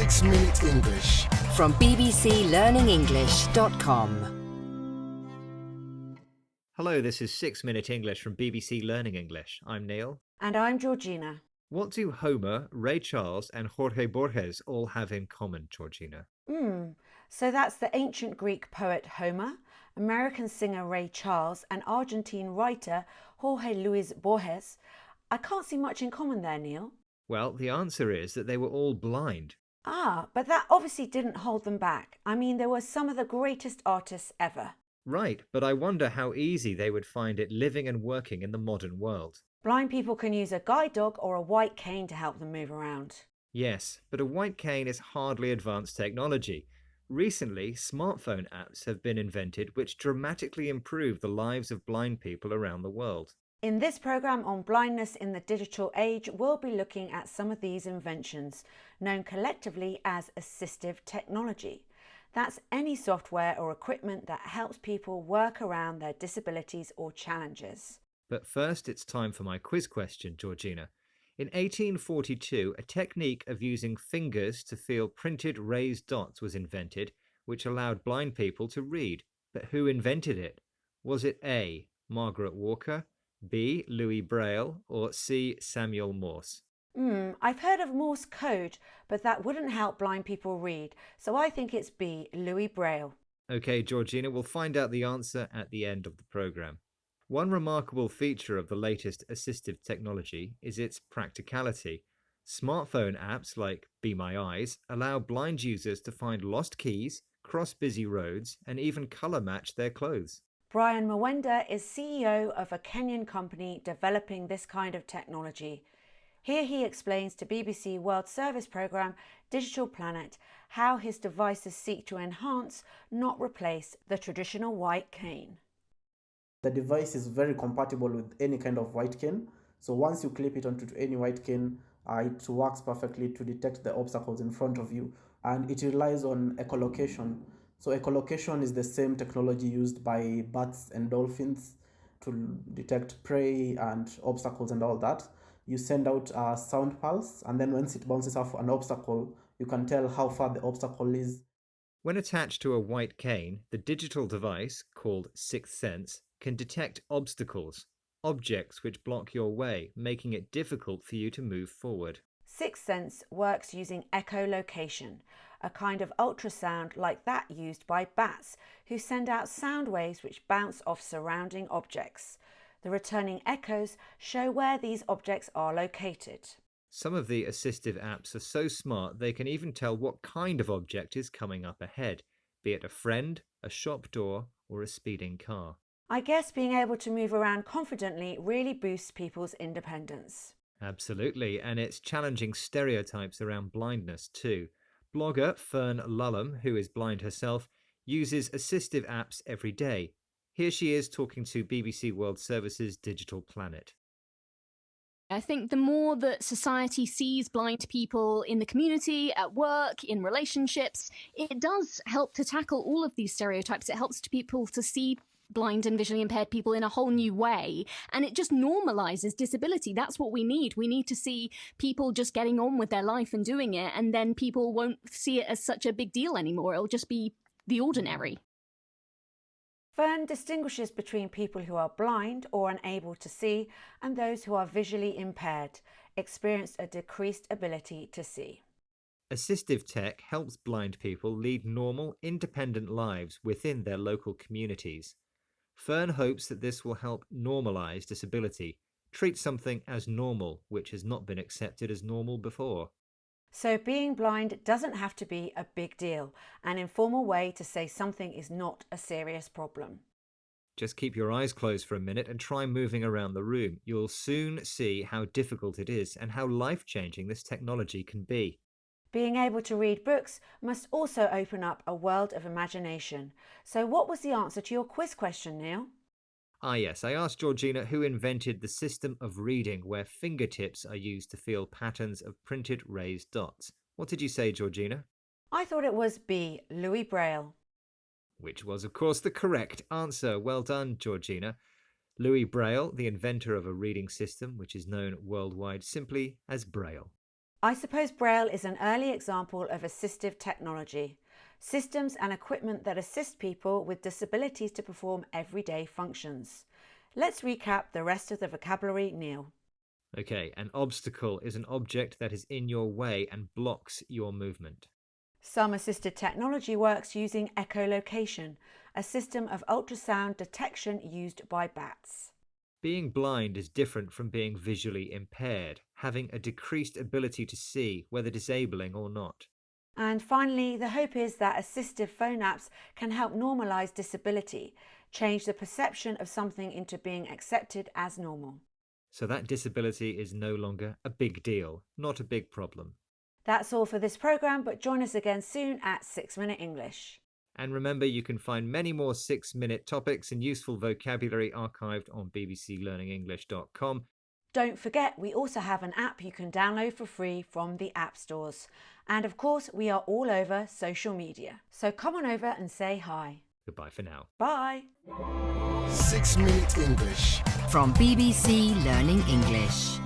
6-Minute English from bbclearningenglish.com. Hello, this is 6-Minute English from BBC Learning English. I'm Neil. And I'm Georgina. What do Homer, Ray Charles and Jorge Borges all have in common, Georgina? So that's the ancient Greek poet Homer, American singer Ray Charles and Argentine writer Jorge Luis Borges. I can't see much in common there, Neil. Well, the answer is that they were all blind. But that obviously didn't hold them back. I mean, they were some of the greatest artists ever. Right, but I wonder how easy they would find it living and working in the modern world. Blind people can use a guide dog or a white cane to help them move around. Yes, but a white cane is hardly advanced technology. Recently, smartphone apps have been invented which dramatically improve the lives of blind people around the world. In this programme on blindness in the digital age, we'll be looking at some of these inventions, known collectively as assistive technology. That's any software or equipment that helps people work around their disabilities or challenges. But first, it's time for my quiz question, Georgina. In 1842, a technique of using fingers to feel printed raised dots was invented, which allowed blind people to read. But who invented it? Was it A. Margaret Walker, B. Louis Braille, or C. Samuel Morse? I've heard of Morse code, but that wouldn't help blind people read, so I think it's B. Louis Braille. Okay, Georgina, we'll find out the answer at the end of the programme. One remarkable feature of the latest assistive technology is its practicality. Smartphone apps like Be My Eyes allow blind users to find lost keys, cross busy roads, and even colour match their clothes. Brian Mwenda is CEO of a Kenyan company developing this kind of technology. Here he explains to BBC World Service Programme Digital Planet how his devices seek to enhance, not replace, the traditional white cane. The device is very compatible with any kind of white cane. So once you clip it onto any white cane, it works perfectly to detect the obstacles in front of you. And it relies on echolocation. So echolocation is the same technology used by bats and dolphins to detect prey and obstacles and all that. You send out a sound pulse, and then once it bounces off an obstacle, you can tell how far the obstacle is. When attached to a white cane, the digital device, called Sixth Sense, can detect obstacles, objects which block your way, making it difficult for you to move forward. Sixth Sense works using echolocation, a kind of ultrasound like that used by bats, who send out sound waves which bounce off surrounding objects. The returning echoes show where these objects are located. Some of the assistive apps are so smart they can even tell what kind of object is coming up ahead, be it a friend, a shop door, or a speeding car. I guess being able to move around confidently really boosts people's independence. Absolutely, and it's challenging stereotypes around blindness too. Blogger Fern Lulham, who is blind herself, uses assistive apps every day. Here she is talking to BBC World Service's Digital Planet. I think the more that society sees blind people in the community, at work, in relationships, it does help to tackle all of these stereotypes. It helps people to see blind and visually impaired people in a whole new way, and it just normalizes disability. That's what we need. We need to see people just getting on with their life and doing it, and then people won't see it as such a big deal anymore. It'll just be the ordinary. Fern distinguishes between people who are blind or unable to see and those who are visually impaired, experience a decreased ability to see. Assistive tech helps blind people lead normal, independent lives within their local communities. Fern hopes that this will help normalise disability, treat something as normal which has not been accepted as normal before. So being blind doesn't have to be a big deal, an informal way to say something is not a serious problem. Just keep your eyes closed for a minute and try moving around the room. You'll soon see how difficult it is and how life-changing this technology can be. Being able to read books must also open up a world of imagination. So what was the answer to your quiz question, Neil? Yes, I asked Georgina who invented the system of reading where fingertips are used to feel patterns of printed raised dots. What did you say, Georgina? I thought it was B. Louis Braille. Which was, of course, the correct answer. Well done, Georgina. Louis Braille, the inventor of a reading system which is known worldwide simply as Braille. I suppose Braille is an early example of assistive technology, systems and equipment that assist people with disabilities to perform everyday functions. Let's recap the rest of the vocabulary, Neil. Okay, an obstacle is an object that is in your way and blocks your movement. Some assisted technology works using echolocation, a system of ultrasound detection used by bats. Being blind is different from being visually impaired, having a decreased ability to see, whether disabling or not. And finally, the hope is that assistive phone apps can help normalise disability, change the perception of something into being accepted as normal. So that disability is no longer a big deal, not a big problem. That's all for this programme, but join us again soon at 6 Minute English. And remember, you can find many more 6-minute topics and useful vocabulary archived on bbclearningenglish.com. Don't forget, we also have an app you can download for free from the app stores. And of course, we are all over social media. So come on over and say hi. Goodbye for now. Bye. 6 Minute English from BBC Learning English.